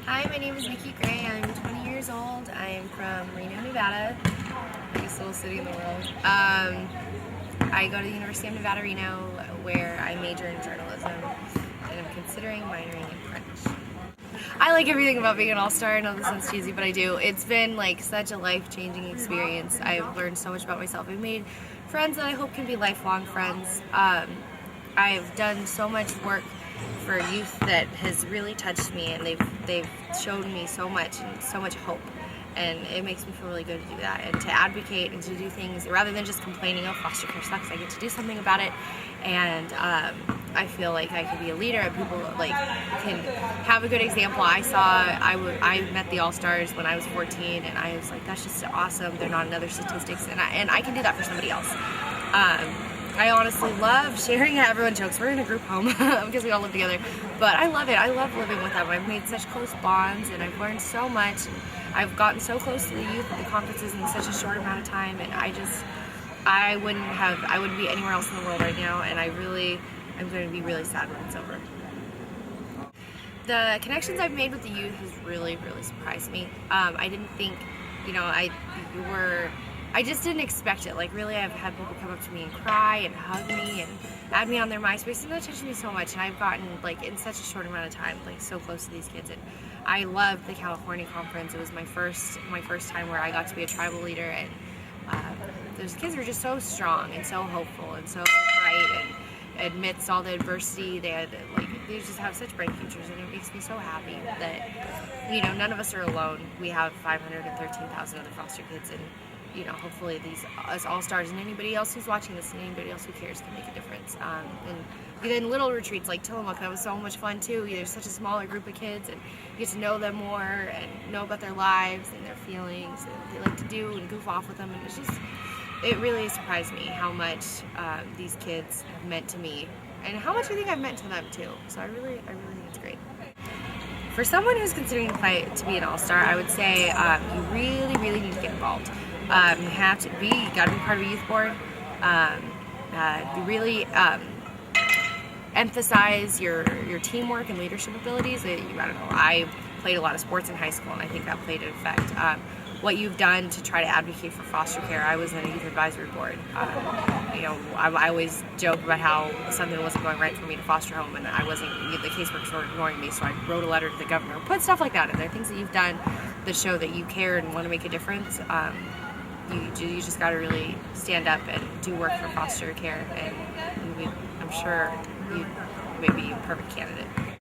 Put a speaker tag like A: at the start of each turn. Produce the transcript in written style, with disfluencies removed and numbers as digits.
A: Hi, my name is Nikki Gray. I'm 20 years old. I'm from Reno, Nevada, biggest little city in the world. I go to the University of Nevada, Reno, where I major in journalism, and I'm considering minoring in French. I like everything about being an all-star. I know this sounds cheesy, but I do. It's been like such a life-changing experience. I've learned so much about myself. I've made friends that I hope can be lifelong friends. I've done so much work for youth that has really touched me, and they've shown me so much and so much hope, and it makes me feel really good to do that and to advocate and to do things rather than just complaining, oh, foster care sucks. I get to do something about it, and I feel like I can be a leader and people like can have a good example. I met the All-Stars when I was 14, and I was like, that's just awesome. They're not in other statistics, and I can do that for somebody else. I honestly love sharing. Everyone jokes we're in a group home because we all live together, but I love it. I love living with them. I've made such close bonds, and I've learned so much. And I've gotten so close to the youth at the conferences in such a short amount of time, and I wouldn't be anywhere else in the world right now, and I'm going to be really sad when it's over. The connections I've made with the youth has really surprised me. I didn't think, I just didn't expect it. Like, really, I've had people come up to me and cry and hug me and add me on their MySpace, and that touched me so much. And I've gotten, like, in such a short amount of time, like, so close to these kids. And I loved the California conference. It was my first time where I got to be a tribal leader, and those kids were just so strong and so hopeful and so bright, and amidst all the adversity, they just have such bright futures, and it makes me so happy that, none of us are alone. We have 513,000 other foster kids, and hopefully us all-stars and anybody else who's watching this and anybody else who cares can make a difference. And then little retreats like Tillamook, that was so much fun too. There's such a smaller group of kids, and you get to know them more and know about their lives and their feelings and what they like to do and goof off with them. And it really surprised me how much these kids have meant to me and how much I think I've meant to them too. So I really think it's great. For someone who's considering to be an all-star, I would say you really need to get involved. You gotta be part of a youth board. Really emphasize your teamwork and leadership abilities. I played a lot of sports in high school, and I think that played an effect. What you've done to try to advocate for foster care. I was in a youth advisory board. I always joke about how something wasn't going right for me to foster home, and the caseworkers were ignoring me, so I wrote a letter to the governor. Put stuff like that in there, things that you've done that show that you care and want to make a difference. You just got to really stand up and do work for foster care, and I'm sure you may be a perfect candidate.